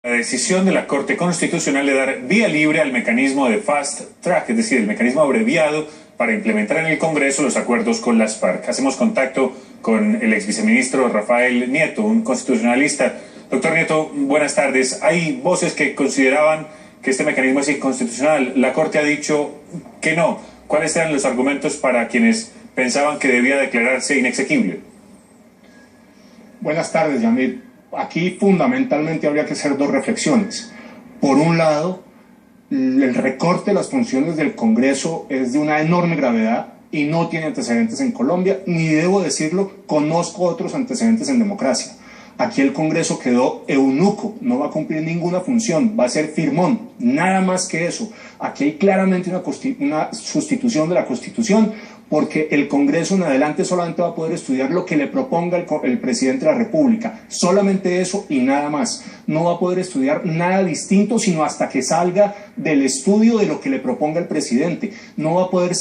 La decisión de la Corte Constitucional de dar vía libre al mecanismo de fast track, es decir, el mecanismo abreviado para implementar en el Congreso los acuerdos con las FARC. Hacemos contacto con el ex viceministro Rafael Nieto, un constitucionalista. Doctor Nieto, buenas tardes. Hay voces que consideraban que este mecanismo es inconstitucional. La Corte ha dicho que no. ¿Cuáles eran los argumentos para quienes pensaban que debía declararse inexequible? Buenas tardes, Yamil. Aquí fundamentalmente habría que hacer dos reflexiones. Por un lado, el recorte de las funciones del Congreso es de una enorme gravedad y no tiene antecedentes en Colombia, ni debo decirlo, conozco otros antecedentes en democracia. Aquí el Congreso quedó eunuco, no va a cumplir ninguna función, va a ser firmón, nada más que eso. Aquí hay claramente una sustitución de la Constitución, porque el Congreso en adelante solamente va a poder estudiar lo que le proponga el presidente de la República, solamente eso y nada más. No va a poder estudiar nada distinto sino hasta que salga del estudio de lo que le proponga el presidente. No va a poder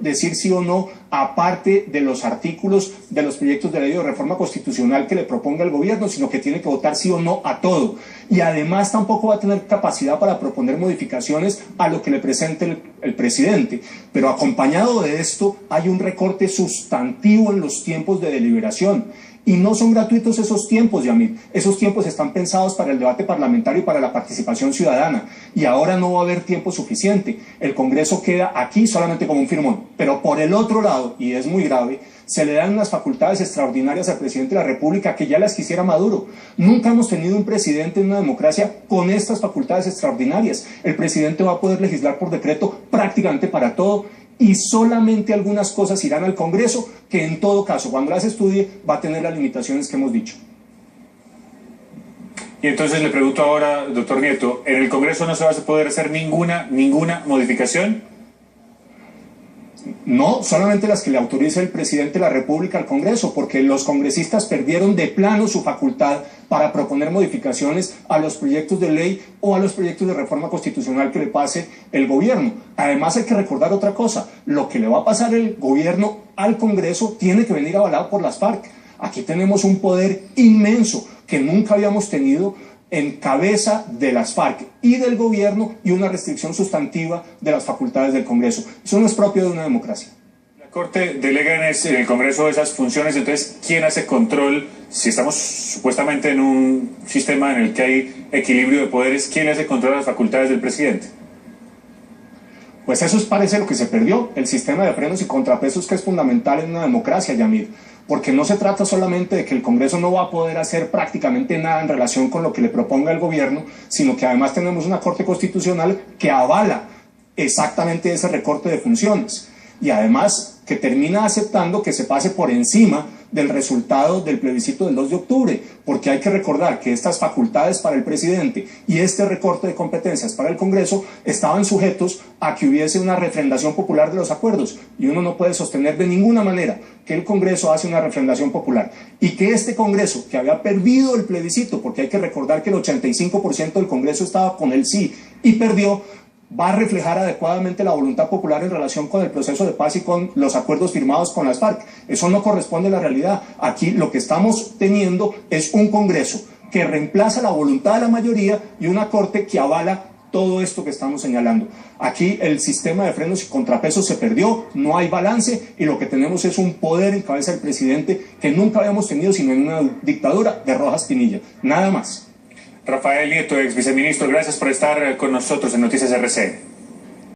decir sí o no aparte de los artículos de los proyectos de ley de reforma constitucional que le proponga el gobierno, sino que tiene que votar sí o no a todo. Y además tampoco va a tener capacidad para proponer modificaciones a lo que le presente el presidente. Pero acompañado de esto hay un recorte sustantivo en los tiempos de deliberación. Y no son gratuitos esos tiempos, Yamil. Esos tiempos están pensados para el debate parlamentario y para la participación ciudadana. Y ahora no va a haber tiempo suficiente. El Congreso queda aquí solamente como un firmón. Pero por el otro lado, y es muy grave, se le dan unas facultades extraordinarias al presidente de la República que ya las quisiera Maduro. Nunca hemos tenido un presidente en una democracia con estas facultades extraordinarias. El presidente va a poder legislar por decreto prácticamente para todo, y solamente algunas cosas irán al Congreso, que en todo caso, cuando las estudie, va a tener las limitaciones que hemos dicho. Y entonces le pregunto ahora, doctor Nieto, ¿en el Congreso no se va a poder hacer ninguna modificación? No, solamente las que le autorice el presidente de la República al Congreso, porque los congresistas perdieron de plano su facultad para proponer modificaciones a los proyectos de ley o a los proyectos de reforma constitucional que le pase el gobierno. Además hay que recordar otra cosa, lo que le va a pasar el gobierno al Congreso tiene que venir avalado por las FARC. Aquí tenemos un poder inmenso que nunca habíamos tenido en cabeza de las FARC y del gobierno, y una restricción sustantiva de las facultades del Congreso. Eso no es propio de una democracia. La Corte delega en el Congreso esas funciones, entonces, ¿quién hace control? Si estamos supuestamente en un sistema en el que hay equilibrio de poderes, ¿quién hace control de las facultades del presidente? Pues eso parece lo que se perdió, el sistema de frenos y contrapesos, que es fundamental en una democracia, Yamir. Porque no se trata solamente de que el Congreso no va a poder hacer prácticamente nada en relación con lo que le proponga el gobierno, sino que además tenemos una Corte Constitucional que avala exactamente ese recorte de funciones. Y además que termina aceptando que se pase por encima del resultado del plebiscito del 2 de octubre, porque hay que recordar que estas facultades para el presidente y este recorte de competencias para el Congreso estaban sujetos a que hubiese una refrendación popular de los acuerdos, y uno no puede sostener de ninguna manera que el Congreso hace una refrendación popular, y que este Congreso, que había perdido el plebiscito, porque hay que recordar que el 85% del Congreso estaba con el sí y perdió, va a reflejar adecuadamente la voluntad popular en relación con el proceso de paz y con los acuerdos firmados con las FARC. Eso no corresponde a la realidad. Aquí lo que estamos teniendo es un Congreso que reemplaza la voluntad de la mayoría y una Corte que avala todo esto que estamos señalando. Aquí el sistema de frenos y contrapesos se perdió, no hay balance, y lo que tenemos es un poder en cabeza del presidente que nunca habíamos tenido sino en una dictadura de Rojas Pinilla. Nada más. Rafael Nieto, ex viceministro, gracias por estar con nosotros en Noticias RCN.